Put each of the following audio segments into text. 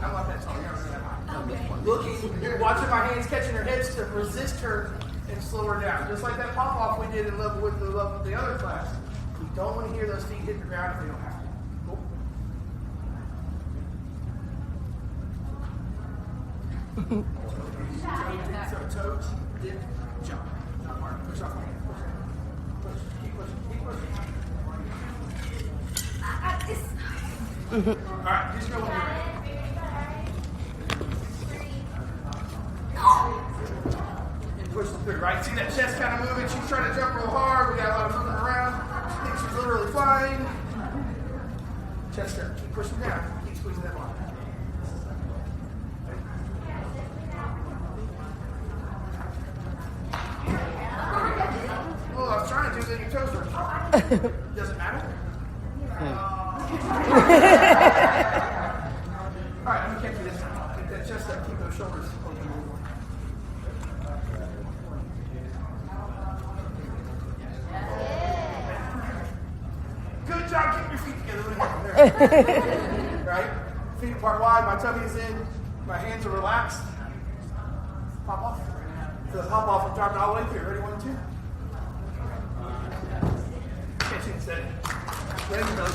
I'm not that tall. You're not that high. Looking, watching my hands catching her hips to resist her and slow her down. Just like that pop-off we did in love with the other class. We don't want to hear those feet hit the ground if they don't have to. Cool. So toes, dip, jump. Not hard. Push off my hand. Push. Keep pushing. Keep pushing. All right, just go when you're ready. And push them through, right? See that chest kind of moving? She's trying to jump real hard. We got a lot of movement around. She thinks she's literally flying. Chest turn. Keep pushing down. Keep squeezing that bar. Well, I was trying to, then your toes were. Doesn't matter. Alright, I'm going to catch you this time. Get that chest up, keep those shoulders open. Good job, keep your feet together. There. Right? Feet apart wide, my tummy is in, my hands are relaxed. Pop off. So the pop off, I'm dropping all the way through. Ready, 1, 2. Catch it steady. Ready to go.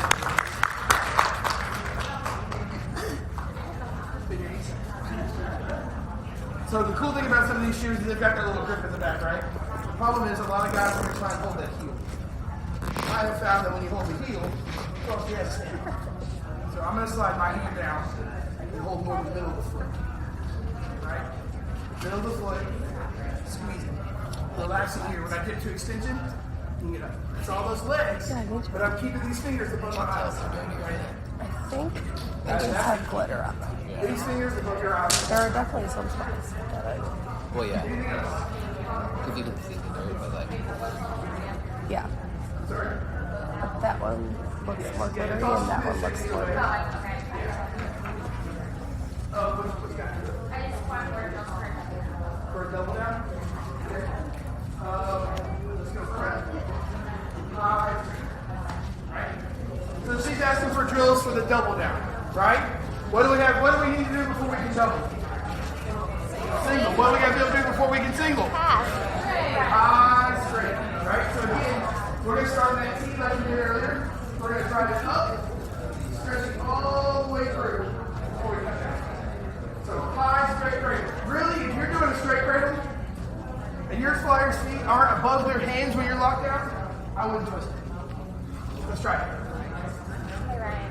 So the cool thing about some of these shoes is they've got that little grip in the back, right? The problem is a lot of guys are going to try and hold that heel. I have found that when you hold the heel, you don't see that stand. So I'm going to slide my hand down and hold more in the middle of the foot. Right? Middle of the foot, squeeze it. Relax it here. When I get to extension, you get up. It's all those legs, but I'm keeping these fingers above my eyes. I think I just have glitter up. These fingers above your eyes. There are definitely some spots that I... Well, yeah. Because you can see the dirt, but like... Yeah. But that one looks more glittery and that one looks glittery. What you got? I just want to for a double down. Okay. Let's go for it. Right. So she's asking for drills for the double down, right? What do we have? What do we need to do before we can double? Single. What do we got to be able to do before we can single? High, straight. Right? So again, we're going to start in that T like we did earlier. We're going to try this up, stretching all the way through before we come down. So high, straight cradle. Really, if you're doing a straight cradle and your flyer's feet aren't above their hands when you're locked down, I wouldn't twist it. Let's try it. Hey, Ryan.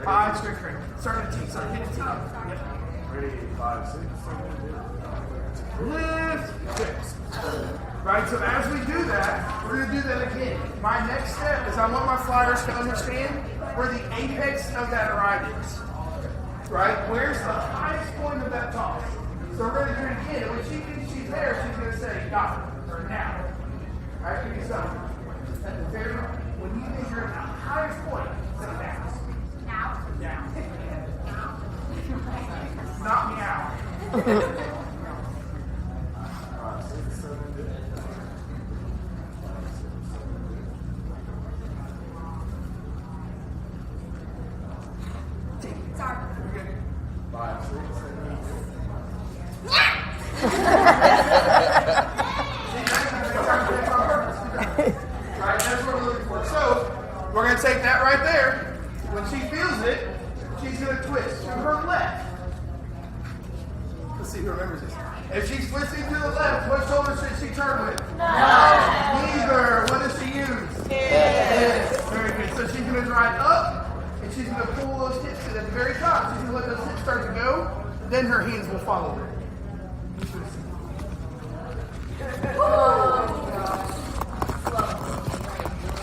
High, straight cradle. Start at T. Start hitting T. Ready, 5, 6, 7, Lift. Good. Right, so as we do that, we're going to do that again. My next step is I want my flyers to understand where the apex of that ride is. Right? Where's the highest point of that toss? So we're going to do it again. And when she thinks she's there, she's going to say, got it, or now. All right, give me some. At the very, when you think you're at the highest point, say now. Now. Down. Knock me out. Right, that's what we're looking for. So, we're going to take that right there. When she feels it, she's going to twist to her left. Let's see who remembers this. If she's twisting to the left, what shoulder should she turn with? No. Neither. What does she use? Yes. Very good. So she's going to drive up, and she's going to pull those hips to the very top. She's going to let those hips start to go. Then her hands will follow her.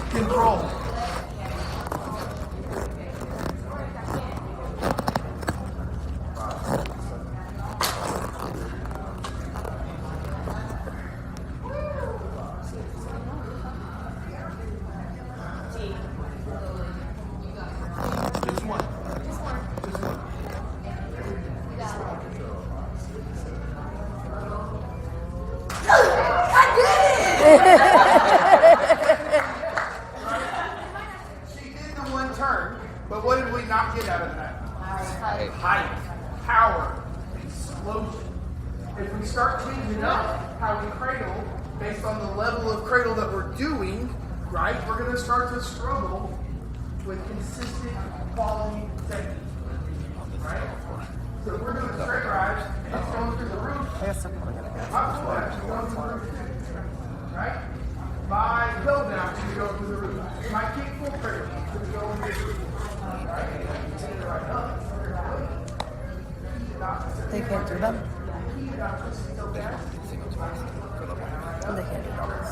Control. Just one. She did the one turn, but what did we not get out of that? Height, power, explosion. If we start changing up how we cradle based on the level of cradle that we're doing, right, we're going to start to struggle with consistent quality technique. Right? So if we're doing straight rise and it's going through the roof, I guess I'm probably gonna get my pull down should go through the roof too. Right? My go down should go through the roof. My kick full cradle should go through the roof. Right? Take it right up. They can't do them. For the They can't do doubles.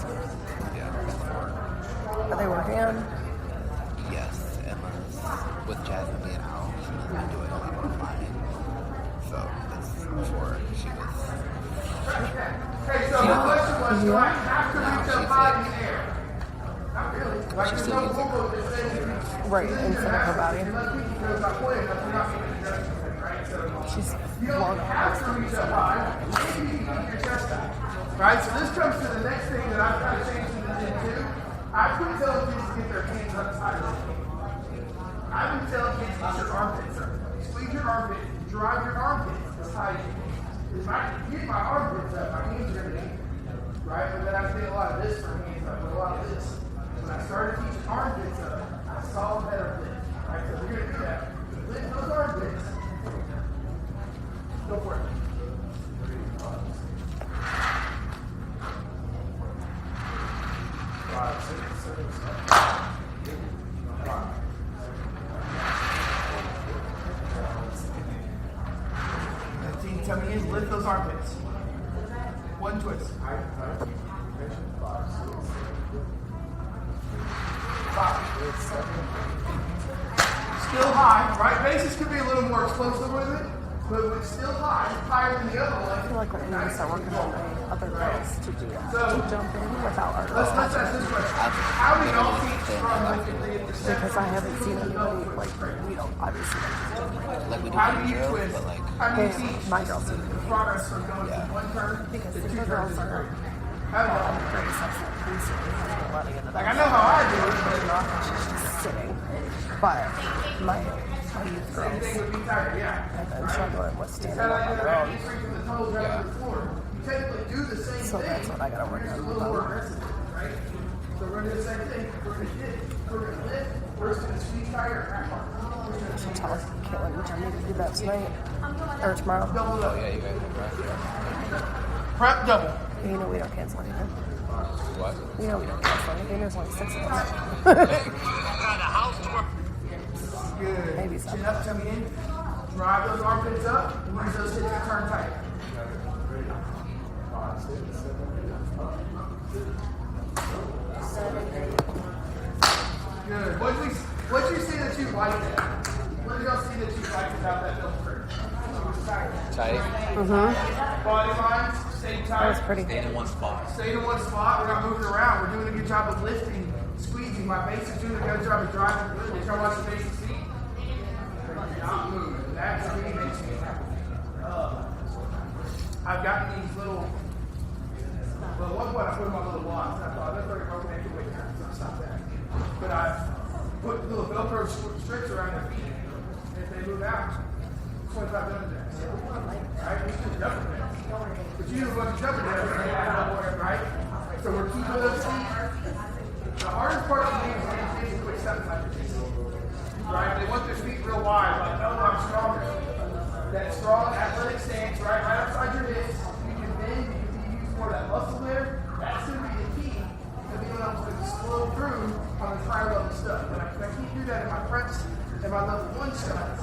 yeah. Are they working on? Yes, Emma's with Jasmine being out. She's been doing a lot more flying. So it's before she was. Okay, so the question was, do I have to reach up high in the air? Not really. Like there's no Google that says you Right, instead of her body. She's You don't long. have to reach up high. Maybe you can keep your chest out. Right? So this comes to the next thing that I've kind of changed in the gym too. I've been telling kids to get their hands outside of the gym. I've been telling kids to get your armpits up. Squeeze your armpits. Drive your armpits as high as you can. If I can get my armpits up, my hands are going to be. Right? But then I did a lot of this for hands up, but a lot of this. When I started teaching armpits up, I saw a better lift. Right? So we're going to do that. Lift those armpits. Go for it. 5, 6, 7, 5. Team, tell me in, lift those armpits. One twist. 5, 6, 7. Still high, right? Bases could be a little more explosive with it, but it's still high, higher than the other I feel one. like we need to start working on the other girls to do So, to jump in without our Let's ask this question. How do y'all teach from because I haven't seen anybody like we don't obviously Like we do How do you drills, twist? but like How do you teach my girls do progress from going from one turn because to the two girls turns? are How do y'all? very sexual recently letting into Like I that. know how I do it, but She's just sitting, but my youth same girls thing would be tighter, yeah. have been struggling with standing Kind of up like on you're their own. going to from the toes down to the floor. You technically do the same So thing. that's what I gotta work Just a on little with more them. aggressive, right? So we're gonna do the same thing. We're gonna hit, we're gonna lift, we're just gonna squeeze tighter and crack hard. I should tell Caitlin which I need to do that tonight or tomorrow. Double oh up. yeah, you guys are right. Prep double. You know we don't cancel anything. What? You know we don't cancel anything. There's only 6 of them. Good. Maybe so. Chin up, tummy in. Drive those armpits up and use those hips to turn tight. 5, 6, 7. Good. What'd you see that you liked? What did y'all see that you liked about that double prep? Tight. Body lines, stay tight. That was pretty. Stay in one spot. Stay in one spot. We're not moving around. We're doing a good job of lifting, squeezing. My base is doing a good job of driving. Did y'all watch the basic seat? Not moving. That to me makes me happy. I've gotten these little. Well, at one point I put them on little blocks. I thought that's very broken ankle weight turn, so stop that. But I put little Velcro strips around their feet. And if they move out, 25 double jacks. Right? It's just jumping jacks. But you do a bunch of jumping jacks, right? So we're keeping those feet. The hardest part of the game is getting kids to quit stepping like this. Right? They want their feet real wide, like, no, I'm stronger. That strong athletic stance, right outside your hips. You can bend, you can use more of that muscle there. That's going to be the key to being able to explode through on this higher level stuff. But if I can't do that in my preps and my level 1 stuff,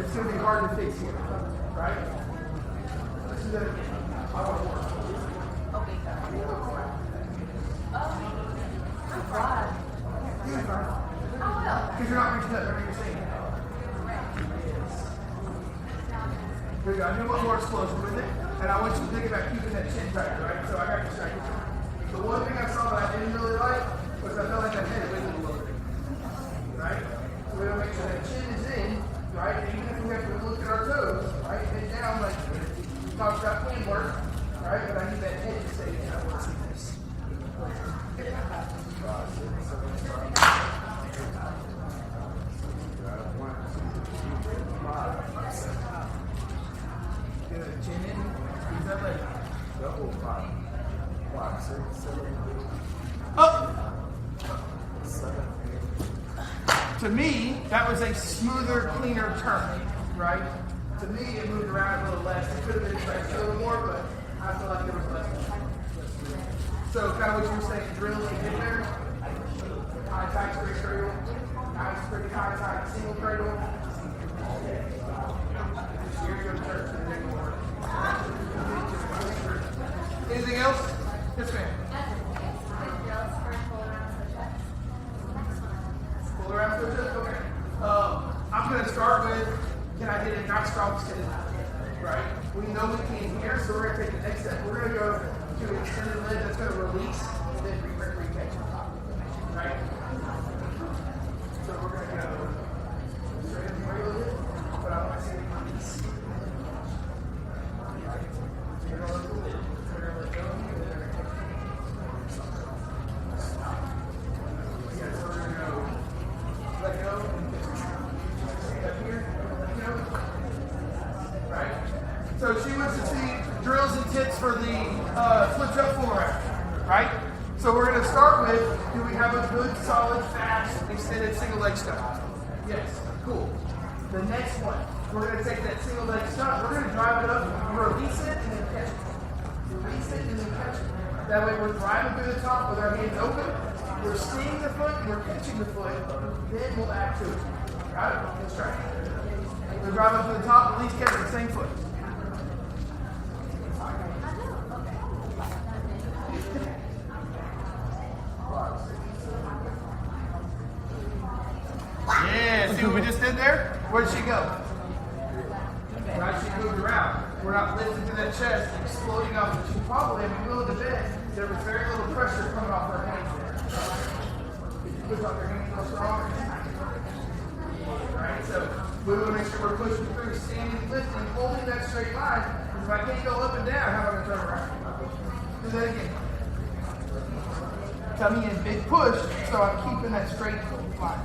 it's going to be hard to fix here. Right? Let's do that again. I want more. Because you're not reaching up, remember you're saying. Here we go. I do want more explosion with it, and I want you to think about keeping that chin tight, right? So I got you straight. The one thing I saw that I didn't really like was I felt like I head wiggled a little bit. Right? So we gotta make sure that chin is in, right? And even if we have to look at our toes, right? Head down, like we talked about clean work, right? But I need that head to stay in. I want to see this. double 5. 5, 6, 7, 8, Up. 7, 8. To me, that was a smoother, cleaner turn, right? To me, it moved around a little less. It could have been stretched a little more, but I feel like there was less. So, kind of what you were saying, drill to get there. High tight straight cradle. Nice, pretty high tight single cradle. Here you go, turn to the next one. Anything else? Yes, ma'am. Pull around switches? Okay. I'm going to start with, can I hit a nice strong extended right? We know we can here, so we're going to take the next step. We're going to go to extended leg that's going to release and then re-catch on top. Right? So we're going to go straight and regular hit, but I want to see it release. Right? So you're going to let the lid. We're going to let go, and then we're going to catch it. Stop. Yeah, so we're going to go let go and stand up here, let go. Right? So she wants to see drills and tips for the flip jump full round, right? So we're going to start with, do we have a good, solid, fast, extended single leg stunt? Yes, cool. The next one, we're going to take that single leg stunt, we're going to drive it up, release it, and then catch it. Release it, and then catch it. That way we're driving through the top with our hands open, we're seeing the foot, and we're catching the foot, then we'll add to it. Got it? Let's try it. We'll drive up to the top, release, catch the same foot. Yeah, see what we just did there? Where'd she go? Right, she moved around. We're not lifting to that chest, exploding off. She probably, if you will, the bed, there was very little pressure coming off her hands there. If you push off your hands real strong, right? So we want to make sure we're pushing through, standing, lifting, holding that straight line. Because if I can't go up and down, how am I going to turn around? Do that again. Tummy in, big push, so I'm keeping that straight line.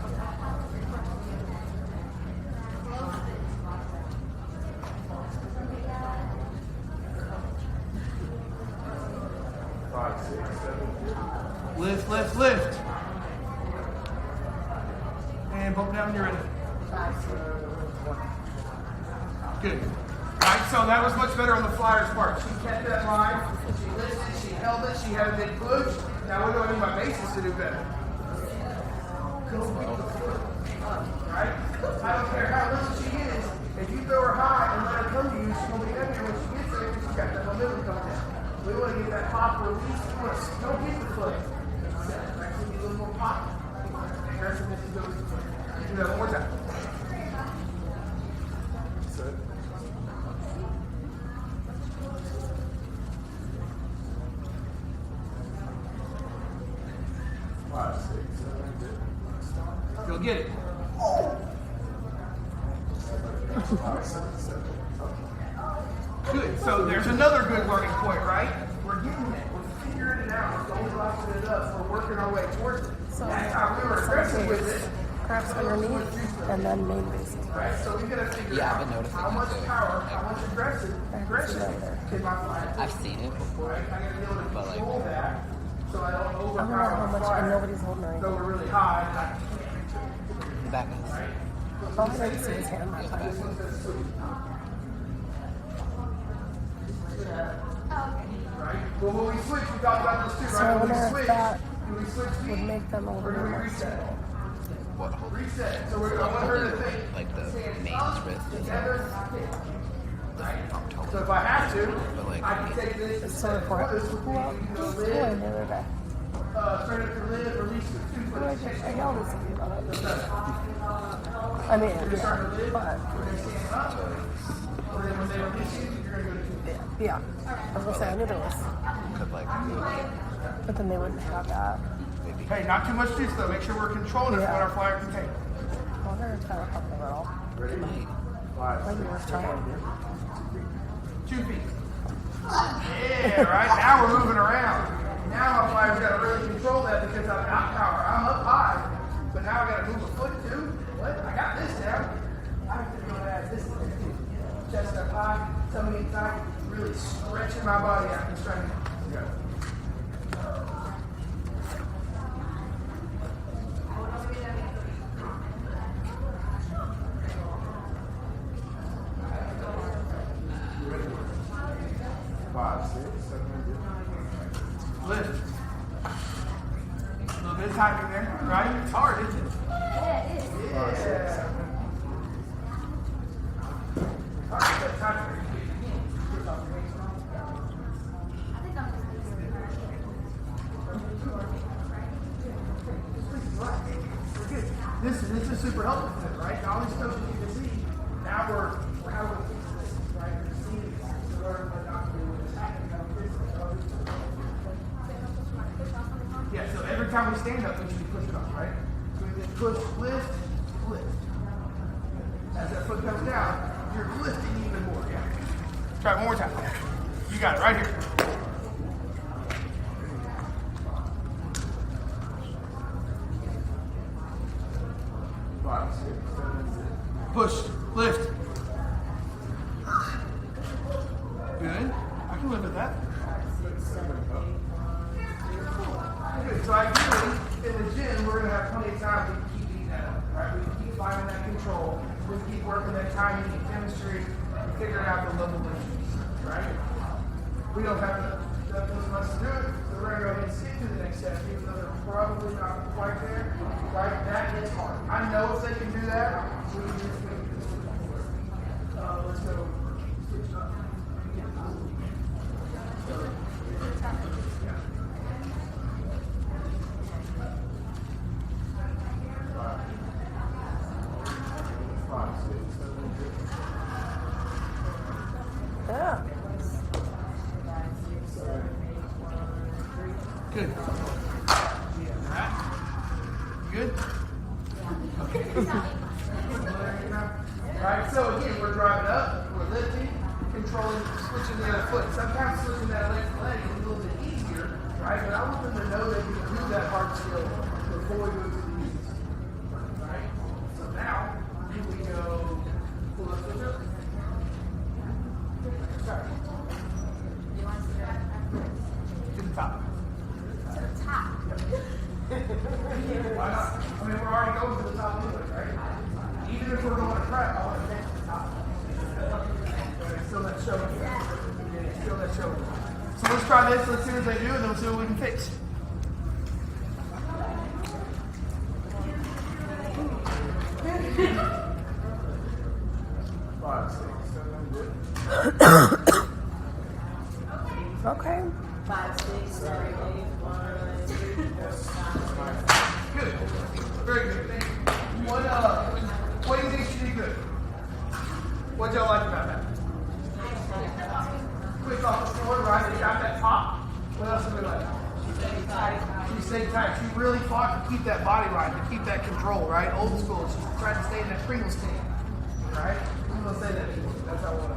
Lift, lift, lift. And bump down when you're ready. Good. Right, so that was much better on the flyer's part. She kept that line, she lifted, she held it, she had a big push. Now what do I need my bases to do better? Right? I don't care how little she is, if you throw her high and let her come to you, she's going to be heavier when she gets there because she's got that momentum coming down. We want to get that pop release. Don't get the foot. Actually, need a little more pop. Aggressiveness goes to the foot. Do that one more time. Set. Five, 6, 7, 8. Go get it. 5, 7, 7. Good. So there's another good learning point, right? We're getting it. We're figuring it out. We're going locking it up. We're working our way towards it. So that's how we were aggressive with it. crafts underneath, and then main bases. Right, so we gotta figure Yeah, I've out been noticing how that much too. power, how much aggression can my flyer I've seen it before. right? I gotta be able to But, like- control that so I don't I wonder overpower how my much, and flyer. nobody's holding her. So we're really high, and I can't reach it. Back us. All I didn't see his hand that time. Right? Well, when we switch, we talked about this too, So I right? When wonder we if switch, that when we switch would feet, make them a little we're bit gonna more reset. stable. What hold? Reset. So we're, I want her to think. Like the stand main up, wrist. together, kick. Right? I'm told. So if I have to, But, like, I can take this and It's set sort of for this would be, well, you know, just lid, doing the other day. straight up your lid, release your two foot I extension. yelled at somebody about it. I mean, yeah, but We're gonna stand up, and then when they release you, you're gonna go to two. yeah. I was gonna say I knew there was, Could like but then they wouldn't have that. maybe. Hey, not too much juice though. Make sure we're controlling it for what our flyer can take. I wonder if it's kind of helping at all. Might. Maybe worth trying. 2 feet. Yeah, right? Now we're moving around. Now my flyer's got to really control that because I've got power. I'm up high, but now I got to move a foot too. What? I got this down. I have to go add this thing too. Chest up high, tummy inside, really really stretching my body out and trying to go. 5, 6, 7, 8. Lift. A little bit of time in there, right? It's hard, isn't it? Yeah, it is. 5, 6, 7. It's hard to get time in there. I think I'm just going to This is super helpful for them, right? All these coaches you can see, now we're how we fix this, right? We're seeing it to learn what not to do with this. Yeah, so every time we stand up, we should be pushing off, right? So we just push, lift, lift. As that foot comes down, you're lifting even more, yeah. Try it one more time. You got it right here. Push, lift. Good. I can live with that. Good. So ideally, in the gym, we're going to have plenty of time to keep eating that up, right? We can keep finding that control. We can keep working that timing and chemistry and figuring out the level of issues, right? We don't have those much to do it, so we're going to go ahead and skip to the next step, even though they're probably not quite there, right? That is hard. I know if they can do that, we can do this. Let's go. Switch up. Yeah. Good. Good? Alright, so again, we're driving up, we're lifting, controlling, switching the other foot. Sometimes switching that leg to leg is a little bit easier, right? But I want them to know they can do that hard skill before we go to the knees. Right? So now, here we go, pull up the hook. Sorry. To the top. to the top. Why not? I mean, we're already going to the top anyway, right? Even if we're going to prep, I want to get to the top. Still that shoulder. Yeah, still that shoulder. So let's try this. Let's see what they do, and then we'll see what we can fix. Okay. 5, 6, 7, 8, 1, 2, 5. Good. Very good. Thank you. What do you think she did good? What y'all like about that? Quick off the floor, right? They got that top. What else did we like? She stayed tight. She really fought to keep that body right, to keep that control, right? Old school. She tried to stay in that Pringles can, right? I'm going to say that to you. That's how we're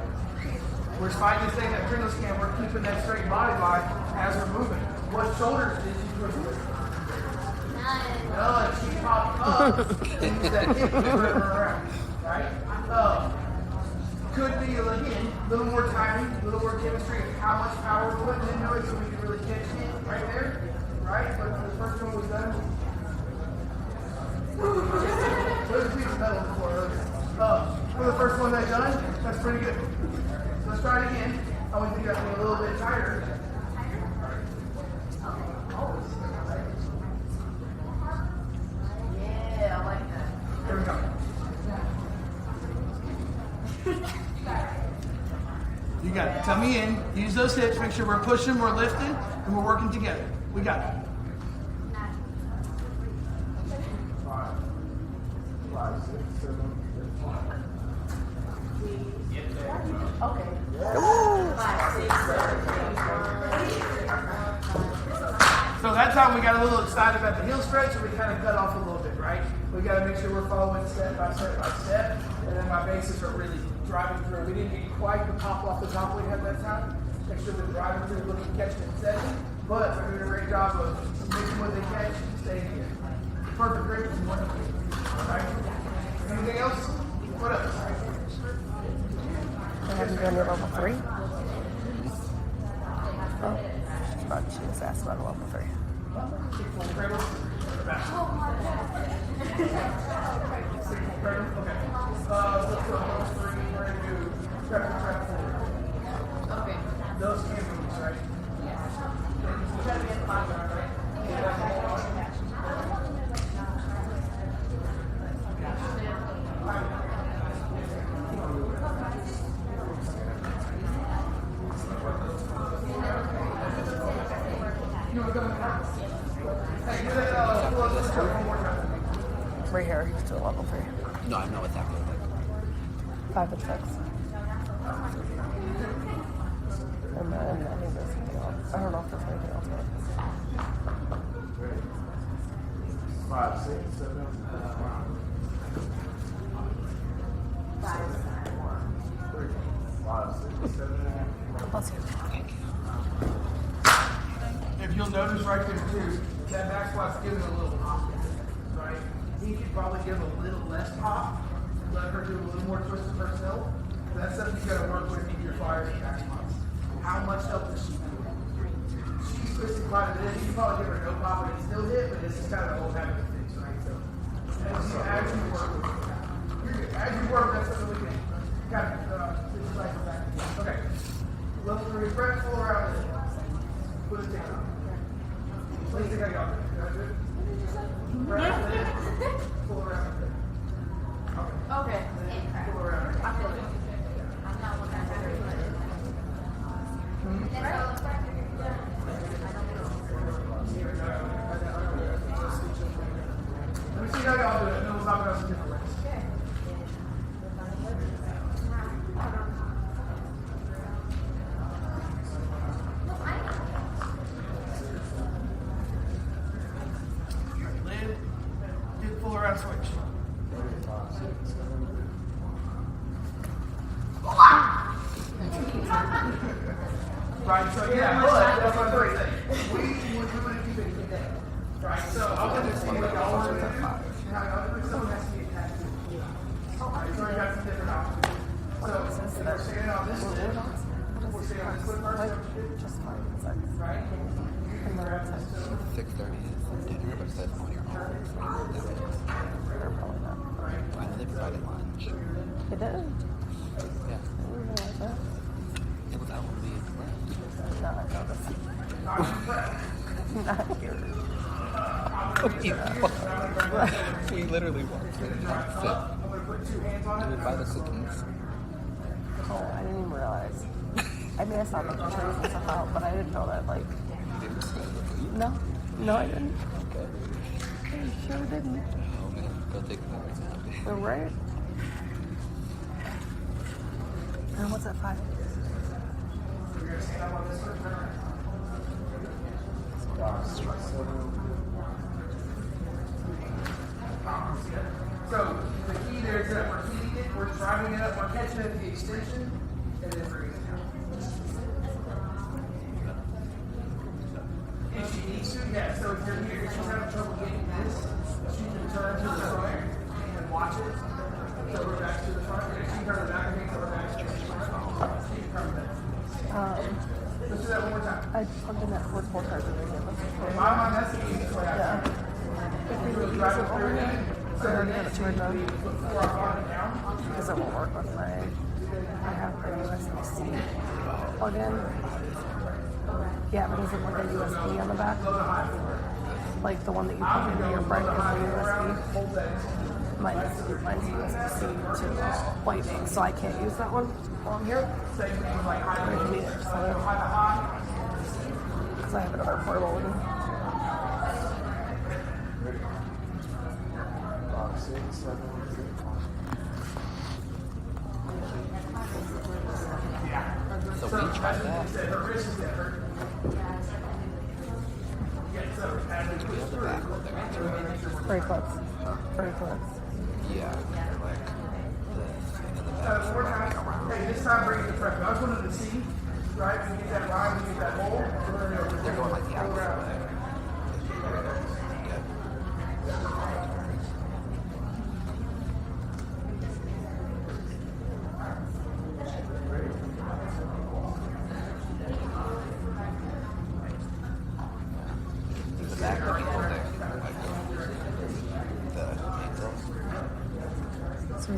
We're fighting to stay in that Pringles can. We're keeping that straight body line as we're moving. What shoulders did you push with? None. She popped up and used that hip to turn her around, right? Could be, again, a little more timing, a little more chemistry of how much power we're putting into it so we can really catch it right there, right? But the first one was done. There's a piece of metal before earlier. For the first one that's done, that's pretty good. So let's try it again. I want you to get a little bit tighter. Yeah, I like that. There we go. You got it. Tummy in. Use those hips. Make sure we're pushing, we're lifting, and we're working together. We got it. 5, 6, 7, 8. Okay. 5, 6, 7, 8, 1. So that time we got a little excited about the heel stretch, so we kind of cut off a little bit, right? We got to make sure we're following step by step by step, and then my bases are really driving through. We didn't get quite the pop off the top we had that time. Make sure we're driving through, looking, catching it, setting. But we're doing a great job of making what they catch, staying here. Perfect grip from one to all right? Anything else? What else? Have you done your level 3? front. She just asked about a level 3. Okay. Those cameras, right? Right here, he's to a level 3. No, I know what's after. 5 and 6. And then I think there's something else. I don't know if there's anything else. 5, 6, 7, 5, 6, 7. Bless you. Thank you. If you'll notice right there too, that back squat's giving a little pop, right? He could probably give a little less pop, let her do a little more twist of herself. That's something you gotta work with in your fires and back squats. How much help does she do? She's twisting quite a bit. You can probably give her no pop and it still hit, but this is kind of the old habit of things, right? So as you work with it, you're good. As you work, that's something we can kind of switch back and back. Okay. Level 3, breath, full around it. Put it down. Please think I got it. You guys good? Breath, pull around it. Okay. Okay. Pull around it. I feel it. Let me see how y'all do it, and then we'll talk about some different ways. Lid, get full around switch. 5, 6, 7. Right, so yeah, but that's what I'm saying. We want to keep it today. Right, so I want to see what y'all want to do. Now, someone has to be attached to it. Alright, so we got some different options. So, if we're standing on this lid, we're standing on this lid first, Just 5 and 6. right? And then it's 6:30 is dinner, but it says on your own. They're probably not. I know they provided lunch. They did? Yeah. I didn't realize that. It was out when we went. No, I noticed. Not here. We literally walked in and I'm going to put 2 hands on we it. buy the cookies. Oh, I didn't even realize. I mean, I saw the pictures and stuff out, but I didn't know that, like, no. No, I didn't. Okay. I sure didn't. Oh man, go take the You're right. And what's at 5? We're going to stand up on this one, turn around. 5, 6, 7. So the key there is that we're heating it, we're driving it up, we're catching it at the extension, and then bringing it down. If she needs to, yeah. So if you're here, if she's having trouble getting this, she can turn to the front and watch it. So we're back to the front. And if she turns back and makes her back to the front, she can come back. Let's do that one more time. I plugged in that fourth board card again. In my mind, that's the easiest way out. If we We'll use drive it it through over it. here, So or the you have it next turned thing on, we put 4 on it down. because it won't work with my, I have a USB-C plug-in. Yeah, but is it like a USB on the back? Like the one that you plug into your break is a USB? Mine's USB-C to lightning, so I can't use that one while I'm here. Or if you need it, just let it know. Because I have another portable one. 5, 6, 7, 8. So we tried that. We have the back over there. Very close. Very close. Yeah, like this, and then the back One more time. Hey, this time bring it to prep. I just wanted to see, right? When you get that line, when you get that hole, they're going like the go around. opposite way.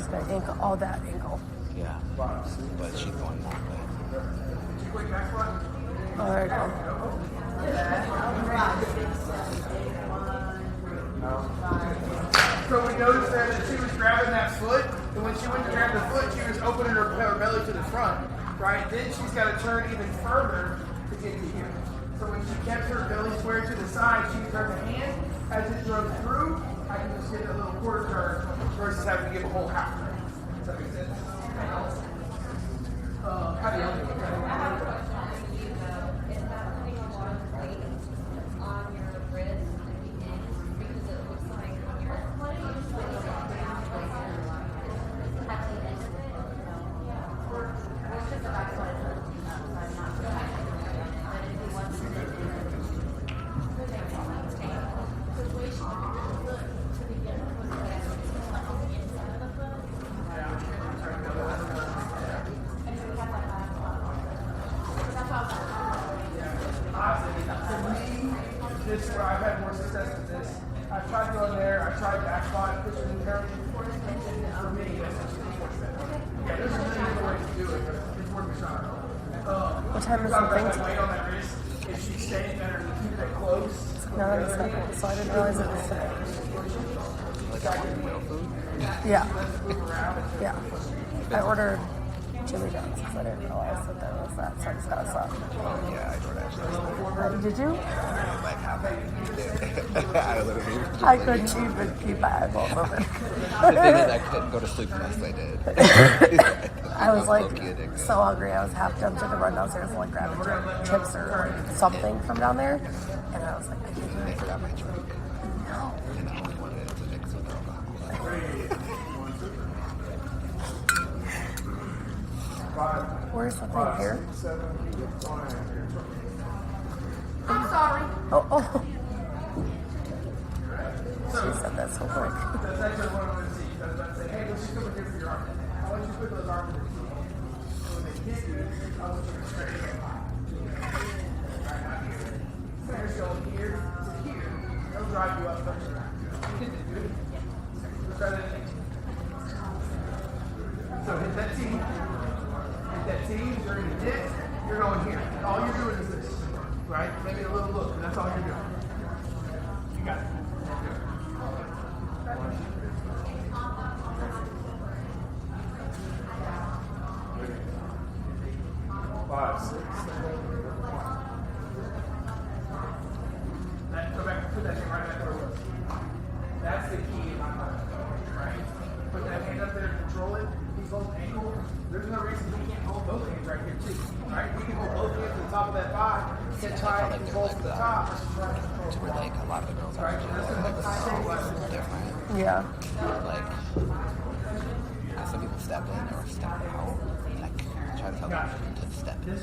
Just that ankle. Oh, that ankle. Yeah. But she's going that way. Oh, there you go. So we noticed there that she was grabbing that foot, and when she went to grab the foot, she was opening her belly to the front, right? Then she's got to turn even further to get to here. So when she kept her belly square to the side, she turned the hand as it drove through. I can just get a little quarter turn versus having to give a whole half turn. Does that make sense? How do you this is where I've had more success with this. I've tried going there, I've tried back squat, pushing and curling. For me, that's just yeah, there's a million other ways to do it, but it's worth a shot. What time is the thing? Weight on that wrist, if she's staying there and keeping it close. No, that is second, so I didn't realize it was today. Like I want real food. Yeah. Yeah. I ordered Jimmy John's because I didn't realize that there was that, so I just got a sub. Yeah, I DoorDashed last night. Did you? Like half of it. I literally just I couldn't even keep my eyeballs open. The thing is, I couldn't go to sleep unless I did. I was like so hungry. I was half done to the run downstairs and like grabbing chips or like something from down there. And I was like, I can't do I it. forgot my drink. No. And I only wanted it to mix with alcohol. Where's the thing here? I'm sorry. Oh. She said that so quick. That's actually what I want to see. I was about to say, hey, let's just go here for your arm. I want you to put those arms in the key. So when they hit you, I want you to straight them high. Right out here. Fingers going here to here. They'll drive you up first. Good. Let's try that again. So hit that T. Hit that T. You're going to dip. You're going here. All you're doing is this. Right? Maybe a little look. That's all you're doing. You got it. 5, 6, 7, 8. Go back, put that thing right back where it was. That's the key in my mind, right? Put that hand up there to control it. He's holding ankle. There's no reason we can't hold both hands right here too, right? We can hold both hands to the top of that thigh, get tight, and control from the top. To where like a lot of the girls are so different. Yeah. Like, some people step in or step out. Like, try to tell them to step in.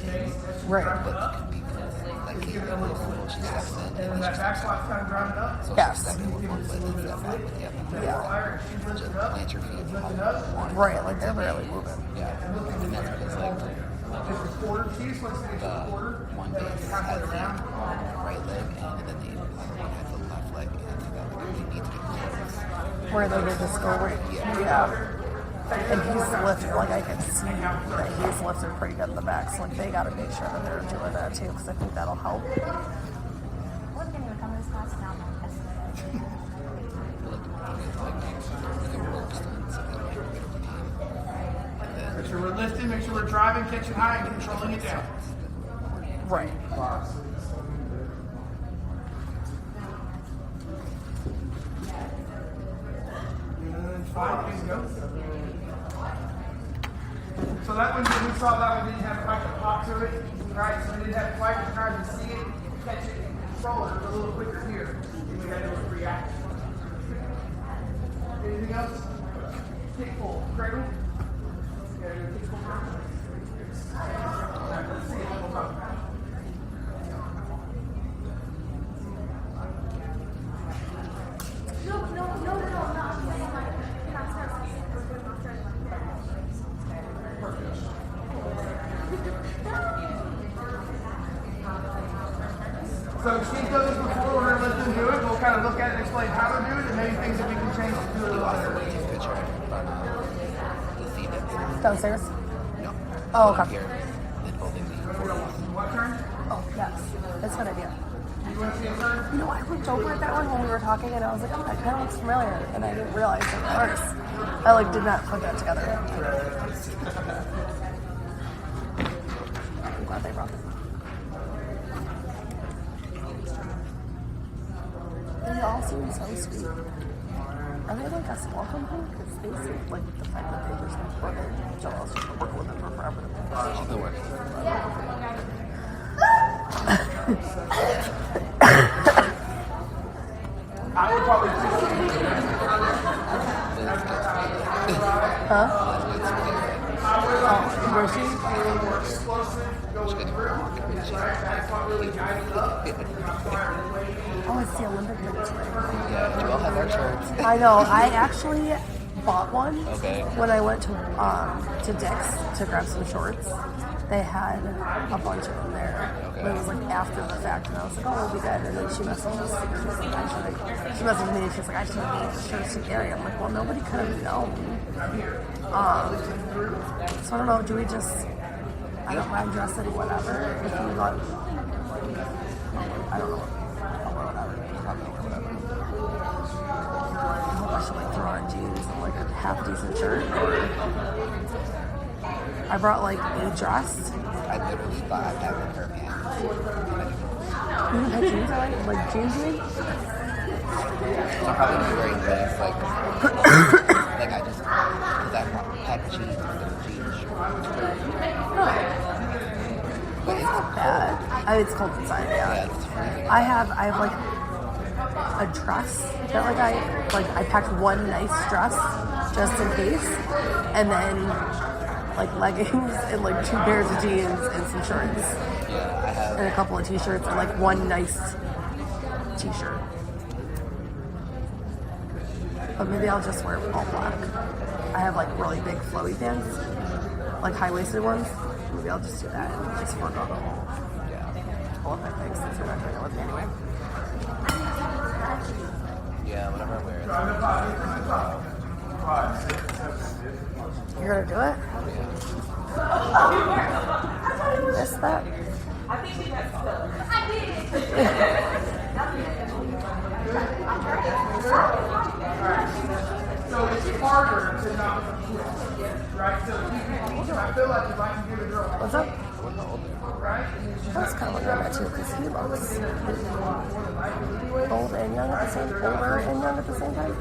Right. But because, like, Kate, she steps in and then That back squat's kind of driving up. so Yes. she steps in with one foot and step out with the other. Yeah. Just plant your feet on one. Right, like they're barely moving. Yeah. And that's because, like, Just a quarter. She just wants to get to a quarter. one base has the right leg in, and then the other one has the left leg in. So that they need to get close. Where they did just go right. Yeah. And he's lifting, like I can see that he's lifting pretty good in the back. So like they got to make sure that they're doing that too, because I think that'll help. I wasn't going to come to this class now. Make sure we're lifting, make sure we're driving, catching high, and controlling it down. Right. 5, 6, 7, 8. And 5, please go. So that one, we saw that one didn't have quite the pop to it, right? So we didn't have quite the time to see it, catch it, and control it. It was a little quicker here. We had to react. Anything else? Kick pull, cradle. Gotta do a kick pull cradle. Let's see it one more time. No. I'm saying like, not starting. We're not starting So she does this before, we're going to let them do it. We'll kind of look at it and explain how to do it and maybe things that we can change to do it a little better. Picture. Downstairs? No. Oh, Up okay. here and holding the 40s. What turn? Oh, yes. That's a good idea. You want to see a turn? You know, I looked over at that one when we were talking, and I was like, oh, that kind of looks familiar. And I didn't realize it at first. I, like, did not put that together. I'm glad they brought them. They all seem so sweet. Are they like a small company? Because they seem like the fact that they just work with Joel's just working with them for forever. All the work. I would probably Huh? Oh, where's she? more explosive, go with the grill. That's not really guiding up. Oh, it's the Olympic Village. Yeah, Joel has our shirts. I know. I actually bought one Okay. when I went to Dick's to grab some shorts. They had a bunch of them there. But it was like after the fact, and I was like, oh, we'll be good. And then she messaged us. She messaged me and she's like, I should have made shirts to carry. I'm like, well, nobody could have known. So I don't know. Do we just? I don't mind dressing whatever. If you want, I don't know. I'll wear whatever. I'll wear whatever. I hope I should like throw on jeans and like a half decent shirt. I brought like a dress. I literally thought I'd have a pair of pants. You had jeans on? Like jeans jeans? So I'm probably not wearing this, like I just, because I had jeans instead of jeans shorts. But it's not Bad. It's cold inside, Yeah, yeah. it's freezing. I have like a dress that like I packed one nice dress just in case, and then like leggings and like 2 pairs of jeans and some shorts Yeah, I have. and a couple of t-shirts and like one nice t-shirt. But maybe I'll just wear all black. I have like really big flowy pants, like high-waisted ones. Maybe I'll just do that and just forego the whole Olympic thing since we're not doing it with me anyway. Yeah, whatever I wear. You're gonna do it? Missed that? I think she got stuck. So it's harder to not right? So I feel like if I can get a girl What's up? right, I was kind of wondering that too because he looks old and young at the same older and young at the same time.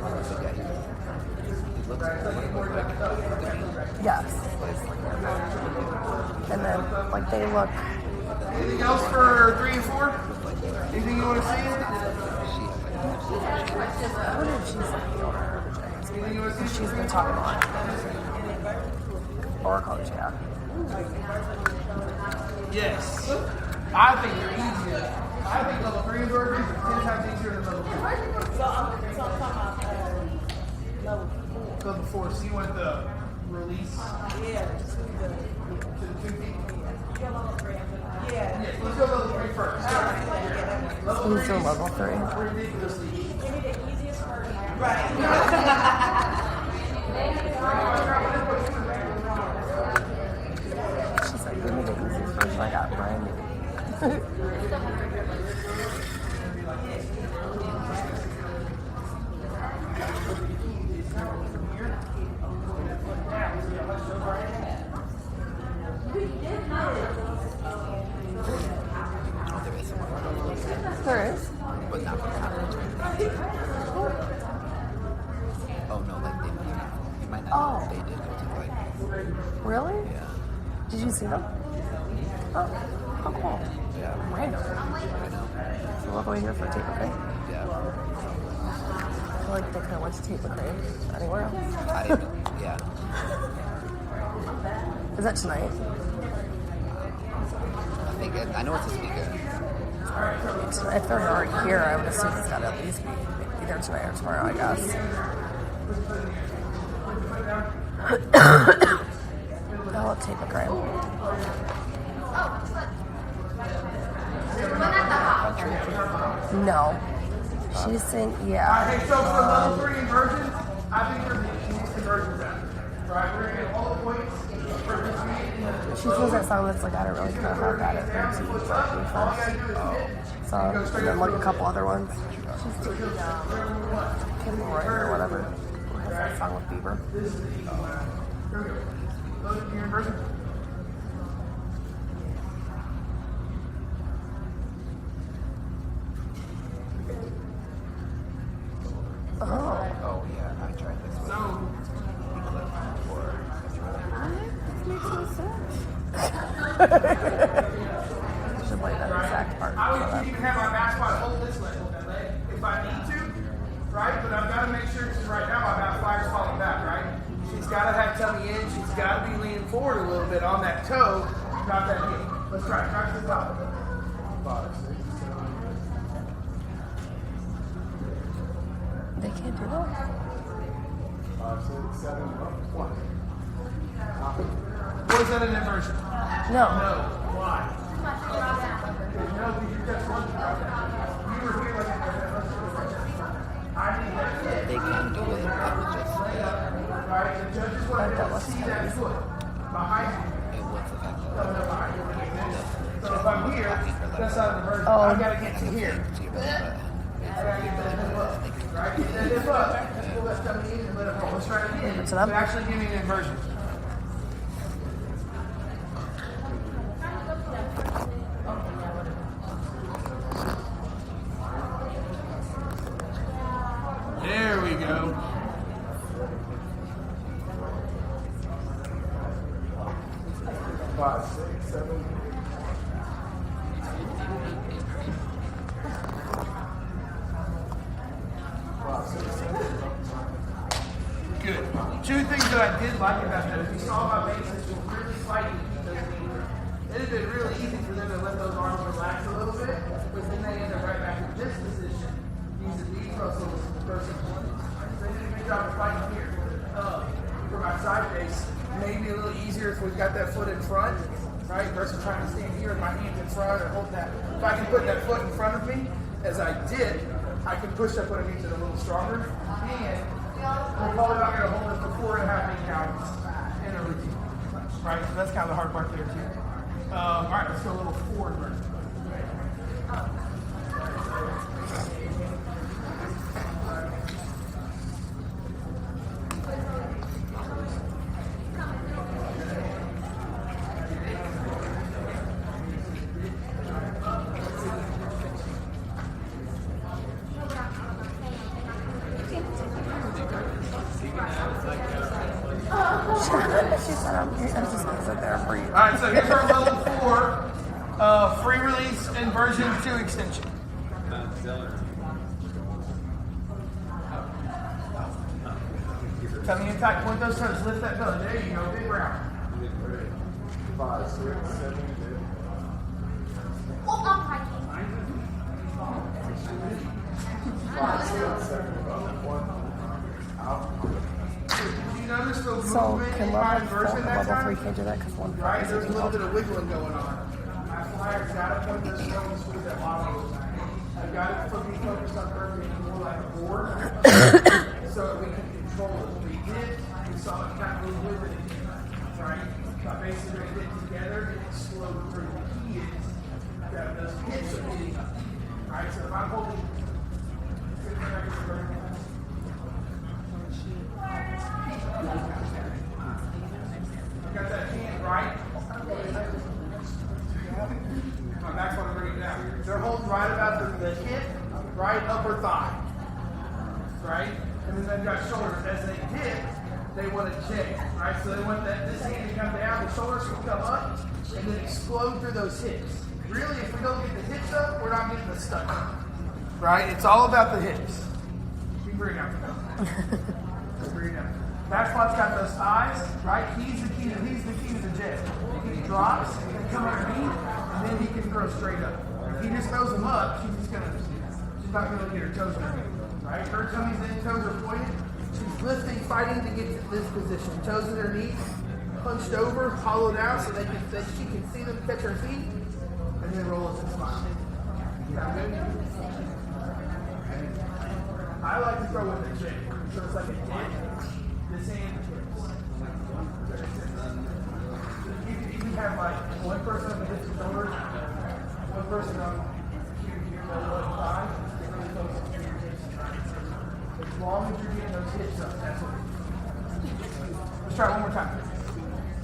Yes. And then like they look. anything else for 3 and 4? Anything you want to see? How did she say the older? Because she's been talking a lot. Or college, yeah. Yes. I think they're easier. I think level 3 inversions are 10 times easier than level 4. So I'm talking about level 4. Level 4, so you want the release Yeah. to the 2 feet? Yeah. Yes, let's go level 3 first. Who's doing level 3? Ridiculously easy. Give me the easiest version. She said, give me the easiest version I got brand new. There is. But not for conference. Oh no, like they might not. Oh. They did go to like. Really? Yeah. Did you see them? Oh, how cool. Yeah. Random. I know. So we're going here for tape and crane. Yeah. I feel like they kind of went to tape and crane anywhere else. I didn't. Yeah. Is that tonight? I think I know it's this weekend. If they're already here, I would assume it's got to at least be either tonight or tomorrow, I guess. I'll tape a crane. No. She's saying, yeah. Okay, so for level 3 inversions, I think we're the easiest inversions out. Right? We're going to get all the points. She feels that song that's like, I don't really care how bad it hurts you. It's like me first. So, and then like a couple other ones. She's dating Kim Roy or whatever. Who has that song with Bieber. Oh. Oh yeah, I tried this one. Should play that exact part. I would even have my back spot hold this leg if I need to, right? But I've got to make sure, because right now my back flyer's falling back, right? She's got to have tummy in. She's got to be leaning forward a little bit on that toe, not that knee. Let's try it. Try to the top. 5, 6, 7, 8. They can't do that? 5, 6, 7, 1. Was that an inversion? No. No. Why? No, because you just wanted to drop that. You were here like that. I need that. They can do it. It was just Right? The judges want to see that foot behind you. it was effective. So if I'm here, that's not an inversion. Oh. I've got to get to here. To your belly button. I got to get that hip up. Right? Get that hip up. Pull that tummy in and let it roll. Let's try it again. Mix it up. But actually give me an inversion. There we go. Five, 6, 7, 5, 6, 7, 8. Good. Two things that I did like about that is we saw my bases were really fighting those knees. It had been really easy for them to let those arms relax a little bit, but then they end up right back in this position, using these muscles versus one. So they did a good job of fighting here. For my side base, maybe a little easier if we've got that foot in front, right? Versus trying to stand here with my hands in front or hold that. If I can put that foot in front of me, as I did, I can push that foot underneath it a little stronger. And we're probably not going to hold it for 4.5 counts in a routine, right? So that's kind of the hard part there too. All right, let's go a little forward version. She said, I'm just going to sit there and breathe. All right, so here's our level 4 free release inversion to extension. Tummy in tight, point those toes, lift that belly. There you go, big round. 5, 6, 7, 8. Oh, I'm hiking. 5, 6, 7, 1. Out. Did you notice the So, movement can in my level inversion that 3 time? can't do that because one Right, is there's a little bit of wiggling going on. My flyer's got to point those toes and squeeze that bottom. I've got it to be focused on her being more like a board so that we can control it. When we did, we saw it kind of move with it, right? By basically getting together and explode through. The key is that those hips are hitting up, right? So if I'm holding got that hand right. My back's want to bring it down. They're holding right about the hip, right upper thigh. Right? And then they've got shoulders. As they hit, they want to check. Right? So they want that this hand to come down, the shoulders will come up, and then explode through those hips. Really, if we don't get the hips up, we're not getting the stomach. Right? It's all about the hips. You can bring it out. Bring it out. That's what's got those thighs, right? He's the key to the jet. He drops, he can come underneath, and then he can throw straight up. If he just throws them up, she's not gonna get her toes underneath. Right? Her tummy's in, toes are pointed. She's lifting, fighting to get to this position. Toes in her knees, punched over, hollowed out so she can see them catch her feet, and then roll us and smile. Sound good? I like to throw with the jig, so it's like a dip. This hand twists. You can have forcing on your lower thigh. Get really close to your hips. As long as you're getting those hips up, that's what. Let's try it one more time.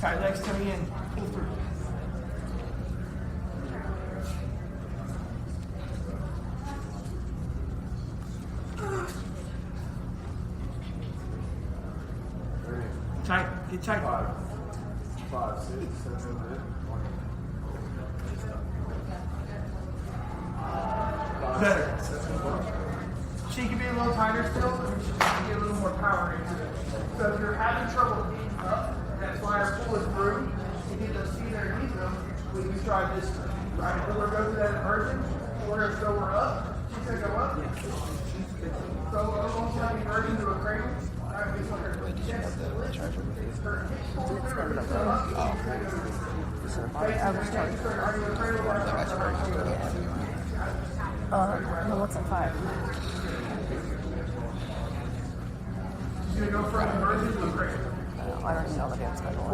Tight legs to me in. Pull through. Tight. Get tight. 5, 6, 7, 8. Better. She can be a little tighter still, and she can get a little more power into it. So if you're having trouble getting up, that's why our pull is through. To get those feet underneath them, we can try this. Right? If we're going to go through that inversion, we're going to throw her up. She's going to go up. So we're going to have inversion to a cradle. Right? This one, her chest to lift. Her hips pull through. Her hips go up. I was charged. No, what's at 5? She's going to go from inversion to a cradle. I don't even know the dance schedule.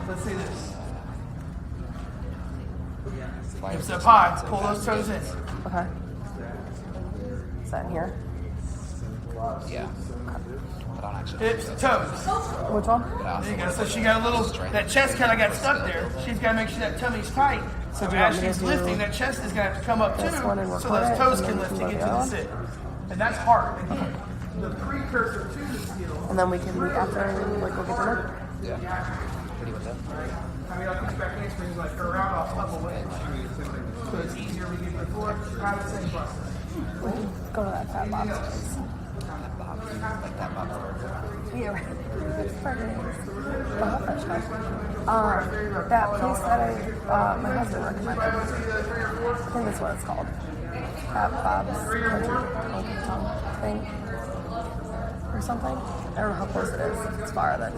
Let's see this. Hips up high. Pull those toes in. Okay. Is that in here? Yeah. But I don't actually. Hips, toes. Which one? There you go. So she got a little, that chest kind of got stuck there. She's got to make sure that tummy's tight. So do you want as me to she's do lifting, that chest is going to have to come up too, this one and so record those it, toes and can then lift we to can get go to the down? sit. And that's hard. Again, the precursor to the skill. And then we can, after, like, go get dinner? Yeah. Pretty with that. I mean, I'll push back hamstrings like go around off up away. So it's easier we get before. Have the same process. We can go to that fat Bob's place. That box. Like that box. Yeah, right. That place that my husband recommended. I think that's what it's called. Fat Bob's thing. Or something. I don't know how close it is. It's far then.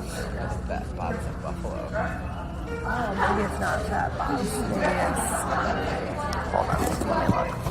That box in Buffalo. Oh, maybe it's not Fat Bob's. Maybe it's... Hold on, let me look.